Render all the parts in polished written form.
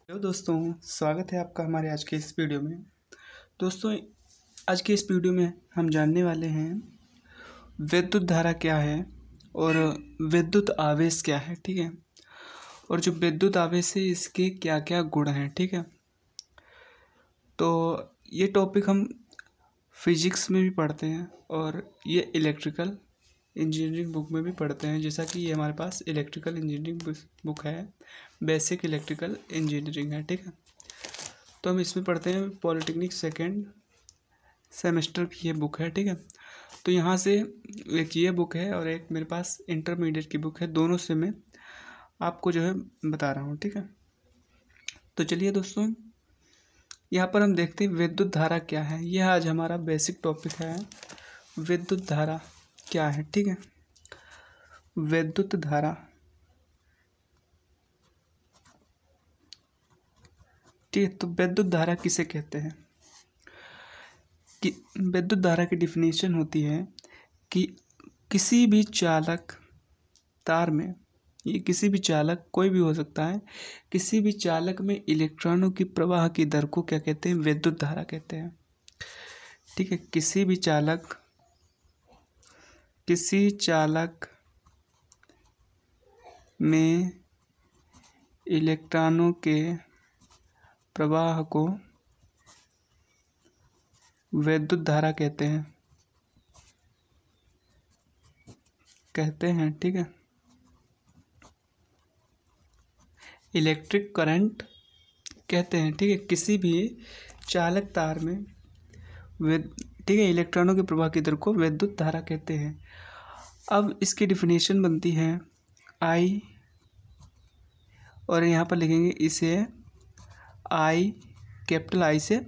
Hello दोस्तों, स्वागत है आपका हमारे आज के इस वीडियो में। दोस्तों, आज के इस वीडियो में हम जानने वाले हैं विद्युत धारा क्या है और विद्युत आवेश क्या है। ठीक है, और जो विद्युत आवेश है इसके क्या क्या गुण हैं। ठीक है, तो ये टॉपिक हम फिजिक्स में भी पढ़ते हैं और ये इलेक्ट्रिकल इंजीनियरिंग बुक में भी पढ़ते हैं। जैसा कि ये हमारे पास इलेक्ट्रिकल इंजीनियरिंग बुक है, बेसिक इलेक्ट्रिकल इंजीनियरिंग है। ठीक है, तो हम इसमें पढ़ते हैं पॉलिटेक्निक सेकेंड सेमेस्टर की ये बुक है। ठीक है, तो यहाँ से एक ये बुक है और एक मेरे पास इंटरमीडिएट की बुक है, दोनों से मैं आपको जो है बता रहा हूँ। ठीक है, तो चलिए दोस्तों, यहाँ पर हम देखते हैं विद्युत धारा क्या है। यह आज हमारा बेसिक टॉपिक है, विद्युत धारा क्या है। ठीक है, विद्युत धारा। ठीक है, तो विद्युत धारा किसे कहते हैं कि विद्युत धारा की डिफिनीशन होती है कि किसी भी चालक तार में, ये किसी भी चालक कोई भी हो सकता है, किसी भी चालक में इलेक्ट्रॉनों की प्रवाह की दर को क्या कहते हैं, विद्युत धारा कहते हैं। ठीक है, किसी चालक में इलेक्ट्रॉनों के प्रवाह को विद्युत धारा कहते हैं। ठीक है, इलेक्ट्रिक करंट कहते हैं। ठीक है, किसी भी चालक तार में ठीक है, इलेक्ट्रॉनों के प्रवाह की दर को विद्युत धारा कहते हैं। अब इसकी डिफिनीशन बनती है आई, और यहाँ पर लिखेंगे इसे आई, कैपिटल आई से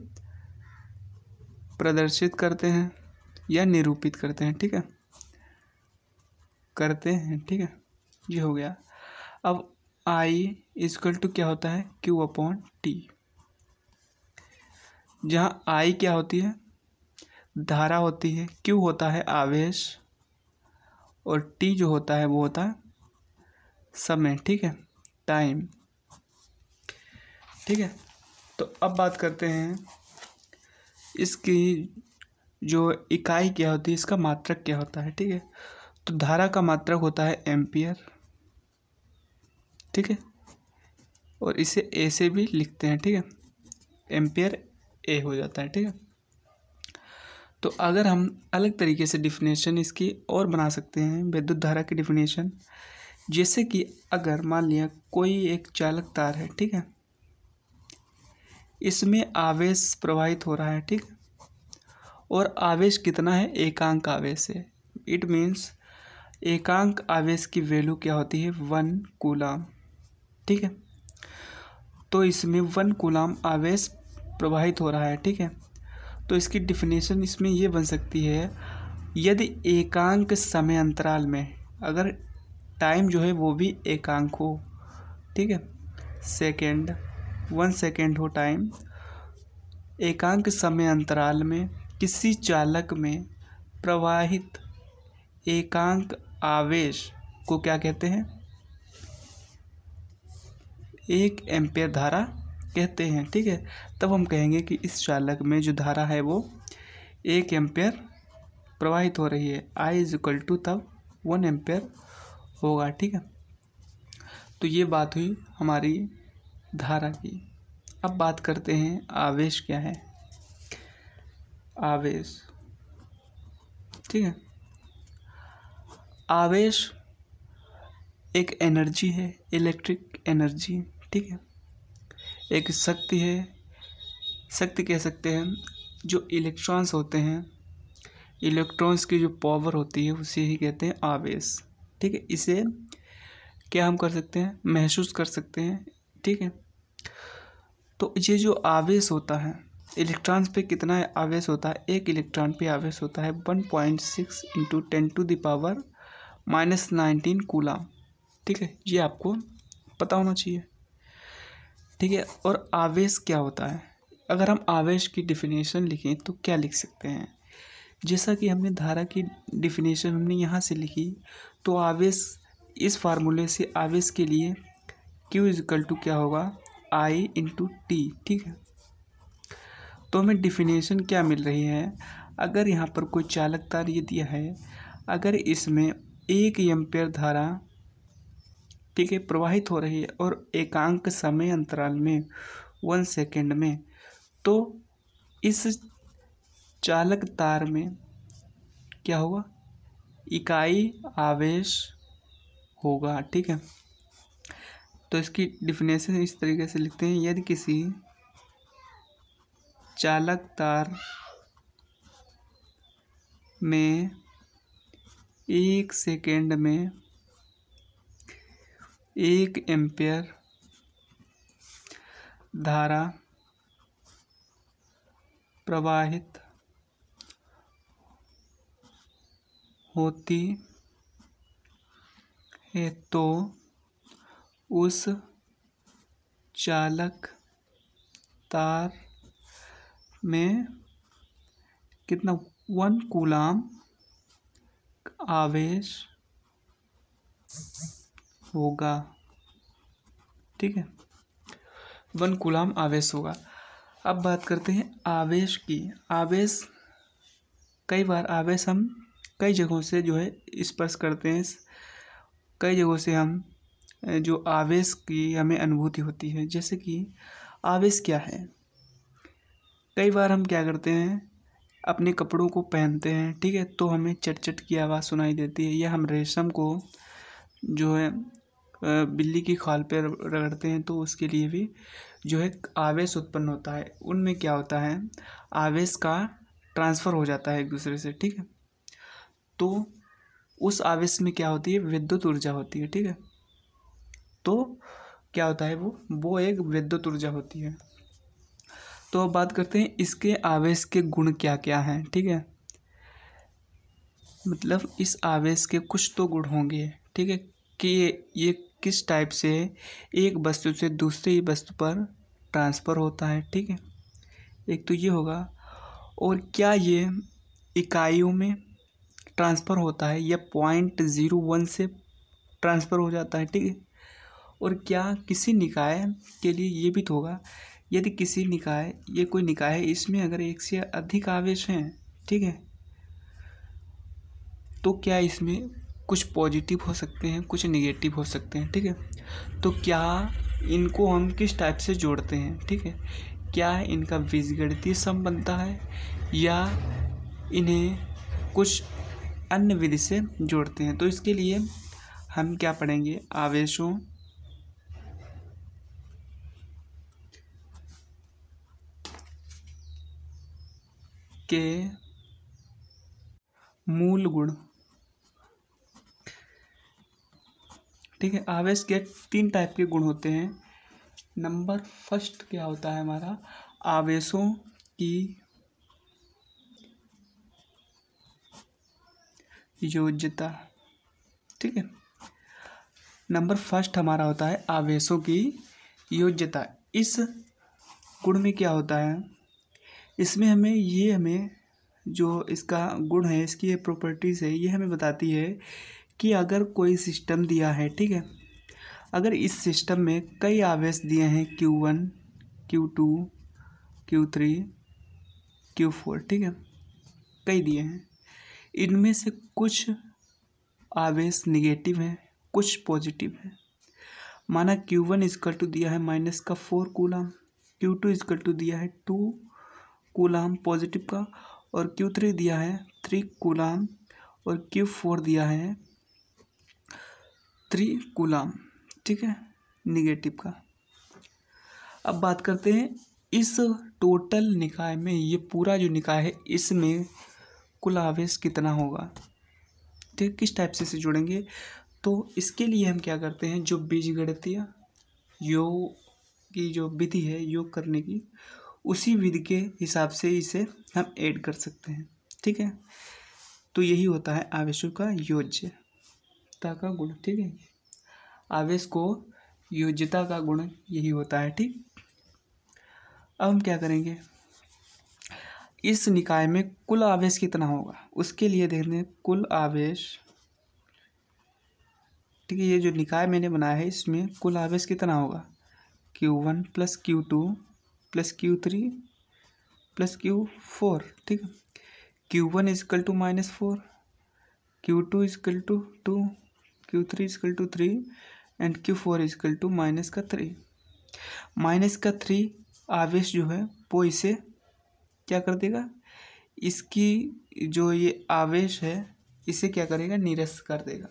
प्रदर्शित करते हैं या निरूपित करते हैं। ठीक है, ठीक है, ये हो गया। अब आई इक्वल टू क्या होता है, क्यू अपॉन टी, जहाँ आई क्या होती है, धारा होती है, क्यू होता है आवेश, और टी जो होता है वो होता है समय। ठीक है, टाइम। ठीक है, तो अब बात करते हैं इसकी जो इकाई क्या होती है, इसका मात्रक क्या होता है। ठीक है, तो धारा का मात्रक होता है एम्पियर। ठीक है, और इसे ए से भी लिखते हैं। ठीक है, एम्पियर ए हो जाता है। ठीक है, तो अगर हम अलग तरीके से डिफिनेशन इसकी और बना सकते हैं विद्युत धारा की डिफिनेशन, जैसे कि अगर मान लिया कोई एक चालक तार है। ठीक है, इसमें आवेश प्रवाहित हो रहा है। ठीक, और आवेश कितना है, एकांक आवेश है। इट मीन्स एकांक आवेश की वैल्यू क्या होती है, 1 कूलाम। ठीक है, तो इसमें 1 कूलाम आवेश प्रवाहित हो रहा है। ठीक है, तो इसकी डिफिनेशन इसमें ये बन सकती है, यदि एकांक समय अंतराल में, अगर टाइम जो है वो भी एकांक हो। ठीक है, सेकेंड, 1 सेकेंड हो टाइम, एकांक समय अंतराल में किसी चालक में प्रवाहित एकांक आवेश को क्या कहते हैं, 1 एम्पियर धारा कहते हैं। ठीक है, तब हम कहेंगे कि इस चालक में जो धारा है वो 1 एम्पियर प्रवाहित हो रही है। आई इज इक्वल टू तब 1 एम्पियर होगा। ठीक है, तो ये बात हुई हमारी धारा की। अब बात करते हैं आवेश क्या है। आवेश, ठीक है, आवेश एक एनर्जी है, इलेक्ट्रिक एनर्जी। ठीक है, एक शक्ति है, शक्ति कह सकते हैं, जो इलेक्ट्रॉन्स होते हैं, इलेक्ट्रॉन्स की जो पावर होती है उसे ही कहते हैं आवेश। ठीक है, इसे क्या हम कर सकते हैं, महसूस कर सकते हैं। ठीक है, तो ये जो आवेश होता है, इलेक्ट्रॉन्स पे कितना आवेश होता है, एक इलेक्ट्रॉन पे आवेश होता है 1.6 × 10⁻⁻19 कूलाम। ठीक है, ये आपको पता होना चाहिए। ठीक है, और आवेश क्या होता है, अगर हम आवेश की डिफिनेशन लिखें तो क्या लिख सकते हैं, जैसा कि हमने धारा की डिफिनेशन हमने यहाँ से लिखी, तो आवेश, इस फार्मूले से आवेश के लिए Q इक्वल टू क्या होगा, I इंटू टी, ठीक है। तो हमें डिफिनेशन क्या मिल रही है, अगर यहाँ पर कोई चालक तार ये दिया है, अगर इसमें 1 एम्पीयर धारा, ठीक है, प्रवाहित हो रही है और एकांक समय अंतराल में 1 सेकेंड में, तो इस चालक तार में क्या होगा, इकाई आवेश होगा, ठीक है। तो इसकी डिफिनेशन इस तरीके से लिखते हैं, यदि किसी चालक तार में 1 सेकेंड में 1 एम्पीयर धारा प्रवाहित होती है तो उस चालक तार में कितना 1 कूलाम आवेश होगा, ठीक है, 1 कूलाम आवेश होगा। अब बात करते हैं आवेश की। आवेश, कई बार आवेश हम कई जगहों से जो है स्पर्श करते हैं, कई जगहों से हम जो आवेश की हमें अनुभूति होती है। जैसे कि आवेश क्या है, कई बार हम क्या करते हैं, अपने कपड़ों को पहनते हैं, ठीक है, तो हमें चट चट की आवाज़ सुनाई देती है, या हम रेशम को जो है बिल्ली की खाल पर रगड़ते हैं तो उसके लिए भी जो है आवेश उत्पन्न होता है। उनमें क्या होता है, आवेश का ट्रांसफ़र हो जाता है एक दूसरे से, ठीक है। तो उस आवेश में क्या होती है, विद्युत ऊर्जा होती है, ठीक है। तो क्या होता है, वो एक विद्युत ऊर्जा होती है। तो अब बात करते हैं इसके आवेश के गुण क्या क्या हैं, ठीक है। मतलब इस आवेश के कुछ तो गुण होंगे, ठीक है, कि ये किस टाइप से एक वस्तु से दूसरी वस्तु पर ट्रांसफ़र होता है, ठीक है, एक तो ये होगा। और क्या ये इकाइयों में ट्रांसफ़र होता है या 0.01 से ट्रांसफ़र हो जाता है, ठीक है। और क्या किसी निकाय के लिए ये भी तो होगा, यदि किसी निकाय, ये कोई निकाय है, इसमें अगर 1 से अधिक आवेश हैं, ठीक है, तो क्या इसमें कुछ पॉजिटिव हो सकते हैं, कुछ नेगेटिव हो सकते हैं, ठीक है। तो क्या इनको हम किस टाइप से जोड़ते हैं, ठीक है, क्या इनका बीजगणितीय सम बनता है या इन्हें कुछ अन्य विधि से जोड़ते हैं। तो इसके लिए हम क्या पढ़ेंगे, आवेशों के मूल गुण, ठीक है। आवेश के 3 टाइप के गुण होते हैं। नंबर फर्स्ट क्या होता है हमारा, आवेशों की योज्यता, ठीक है। नंबर फर्स्ट हमारा होता है आवेशों की योज्यता। इस गुण में क्या होता है, इसमें हमें जो इसका गुण है, इसकी ये प्रॉपर्टीज़ है, ये हमें बताती है कि अगर कोई सिस्टम दिया है, ठीक है, अगर इस सिस्टम में कई आवेश दिए हैं Q1, Q2, Q3, Q4, ठीक है, कई दिए हैं, इनमें से कुछ आवेश निगेटिव हैं, कुछ पॉजिटिव हैं। माना Q1 इक्वल टू दिया है -4 कूलाम, Q2 इक्वल टू दिया है 2 कूलाम पॉजिटिव का, और Q3 दिया है 3 कूलाम, और Q4 दिया है 3 कूलाम, ठीक है, निगेटिव का। अब बात करते हैं इस टोटल निकाय में, ये पूरा जो निकाय है इसमें कुल आवेश कितना होगा, ठीक, किस टाइप से इसे जोड़ेंगे। तो इसके लिए हम क्या करते हैं, जो बीजगणितीय योग की जो विधि है योग करने की, उसी विधि के हिसाब से इसे हम ऐड कर सकते हैं, ठीक है। तो यही होता है आवेशों का योज्यता का गुण, ठीक है, आवेश को योज्यता का गुण यही होता है, ठीक। अब हम क्या करेंगे, इस निकाय में कुल आवेश कितना होगा, उसके लिए देखते हैं कुल आवेश, ठीक है, ये जो निकाय मैंने बनाया है इसमें कुल आवेश कितना होगा, Q1 plus Q2 plus Q3 plus Q4, ठीक है। Q1 equal to -4, Q2 equal to 2, Q3 equal to 3 and Q4 equal to -3। -3 आवेश जो है वो इसे क्या कर देगा, इसकी जो ये आवेश है इसे क्या करेगा, निरस्त कर देगा,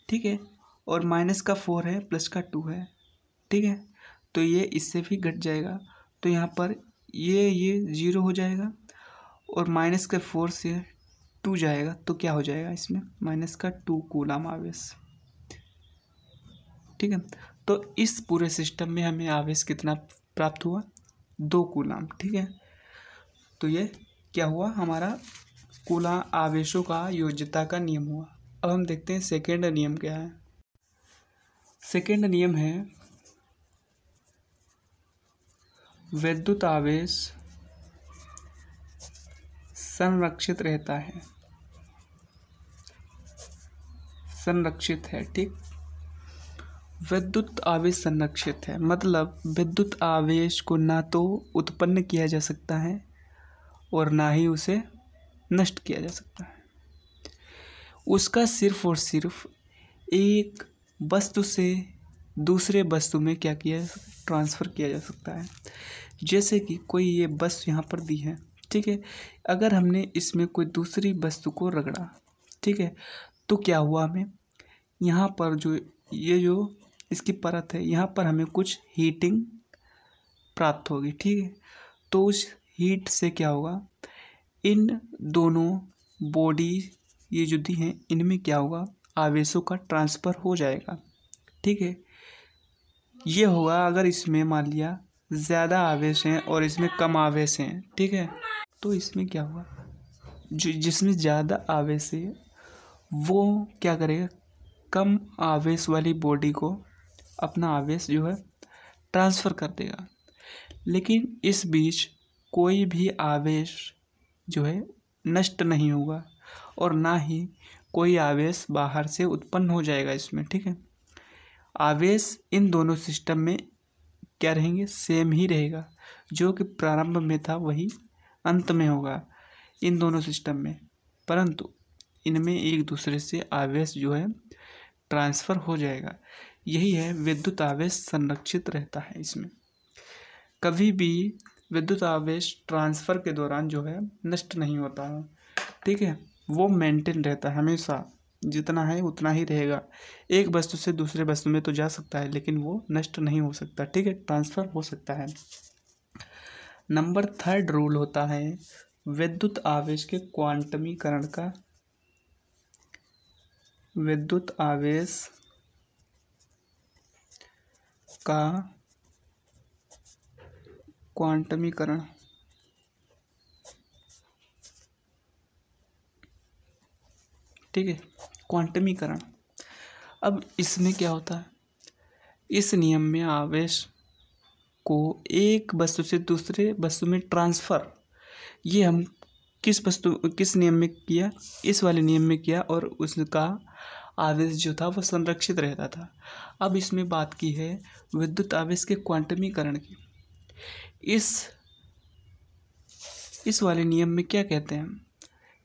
ठीक है। और -4 है, +2 है, ठीक है। तो ये इससे भी घट जाएगा, तो यहाँ पर ये 0 हो जाएगा और -4 से 2 जाएगा, तो क्या हो जाएगा इसमें, -2 कूलम आवेश, ठीक है। तो इस पूरे सिस्टम में हमें आवेश कितना प्राप्त हुआ, 2 कूलम, ठीक है। तो ये क्या हुआ, हमारा कूलम आवेशों का योज्यता का नियम हुआ। अब हम देखते हैं सेकेंड नियम क्या है। सेकेंड नियम है विद्युत आवेश संरक्षित रहता है, संरक्षित है, ठीक। विद्युत आवेश संरक्षित है मतलब विद्युत आवेश को ना तो उत्पन्न किया जा सकता है और ना ही उसे नष्ट किया जा सकता है। उसका सिर्फ और सिर्फ एक वस्तु से दूसरे वस्तु में क्या किया जा सकता है, ट्रांसफ़र किया जा सकता है। जैसे कि कोई ये वस्तु यहाँ पर दी है, ठीक है। अगर हमने इसमें कोई दूसरी वस्तु को रगड़ा, ठीक है, तो क्या हुआ, हमें यहाँ पर जो ये जो इसकी परत है यहाँ पर हमें कुछ हीटिंग प्राप्त होगी, ठीक है। तो उस हीट से क्या होगा, इन दोनों बॉडी ये जो दी हैं इनमें क्या होगा, आवेशों का ट्रांसफ़र हो जाएगा, ठीक है। ये होगा अगर इसमें मान लिया ज़्यादा आवेश हैं और इसमें कम आवेश हैं, ठीक है। तो इसमें क्या हुआ, जो जिसमें ज़्यादा आवेश है वो क्या करेगा, कम आवेश वाली बॉडी को अपना आवेश जो है ट्रांसफ़र कर देगा। लेकिन इस बीच कोई भी आवेश जो है नष्ट नहीं होगा और ना ही कोई आवेश बाहर से उत्पन्न हो जाएगा इसमें, ठीक है। आवेश इन दोनों सिस्टम में क्या रहेंगे, सेम ही रहेगा, जो कि प्रारंभ में था वही अंत में होगा इन दोनों सिस्टम में, परंतु इनमें एक दूसरे से आवेश जो है ट्रांसफ़र हो जाएगा। यही है विद्युत आवेश संरक्षित रहता है। इसमें कभी भी विद्युत आवेश ट्रांसफ़र के दौरान जो है नष्ट नहीं होता है, ठीक है। वो मेंटेन रहता है, हमेशा जितना है उतना ही रहेगा। एक वस्तु से दूसरे वस्तु में तो जा सकता है लेकिन वो नष्ट नहीं हो सकता, ठीक है, ट्रांसफ़र हो सकता है। नंबर 3 रूल होता है विद्युत आवेश के क्वांटमीकरण का। विद्युत आवेश का क्वांटमीकरण, ठीक है, क्वांटमीकरण। अब इसमें क्या होता है, इस नियम में आवेश को एक वस्तु से दूसरे वस्तु में ट्रांसफ़र, ये हम किस नियम में किया, इस वाले नियम में किया और उसका आवेश जो था वो संरक्षित रहता था। अब इसमें बात की है विद्युत आवेश के क्वांटमीकरण की। इस वाले नियम में क्या कहते हैं,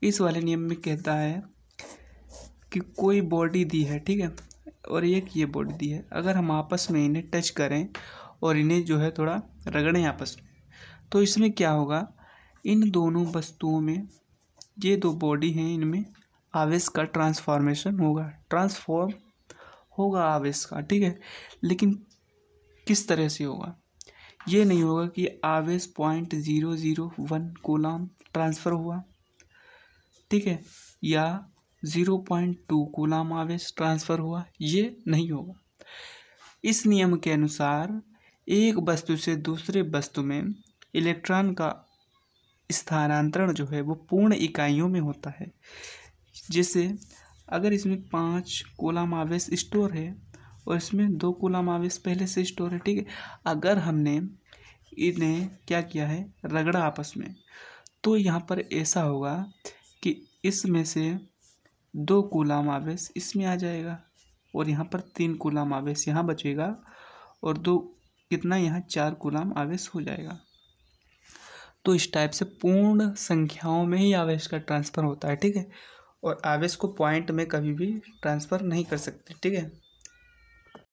इस वाले नियम में कहता है कि कोई बॉडी दी है, ठीक है, और एक ये बॉडी दी है, अगर हम आपस में इन्हें टच करें और इन्हें जो है थोड़ा रगड़ें आपस में, तो इसमें क्या होगा, इन दोनों वस्तुओं में ये दो बॉडी हैं, इनमें आवेश का ट्रांसफॉर्मेशन होगा, ट्रांसफॉर्म होगा आवेश का, ठीक है। लेकिन किस तरह से होगा, ये नहीं होगा कि आवेश 0.001 कूलम ट्रांसफ़र हुआ, ठीक है, या 0.2 कूलम आवेश ट्रांसफ़र हुआ, ये नहीं होगा। इस नियम के अनुसार एक वस्तु से दूसरे वस्तु में इलेक्ट्रॉन का स्थानांतरण जो है वो पूर्ण इकाइयों में होता है। जैसे अगर इसमें 5 कूलम आवेश स्टोर है और इसमें 2 कूलम आवेश पहले से स्टोर है, ठीक है, अगर हमने इन्हें क्या किया है, रगड़ा आपस में, तो यहाँ पर ऐसा होगा कि इसमें से 2 कूलम आवेश इसमें आ जाएगा और यहाँ पर 3 कूलम आवेश यहाँ बचेगा और 2 कितना यहाँ 4 कूलाम आवेश हो जाएगा। तो इस टाइप से पूर्ण संख्याओं में ही आवेश का ट्रांसफ़र होता है, ठीक है। और आवेश को पॉइंट में कभी भी ट्रांसफ़र नहीं कर सकते, ठीक है।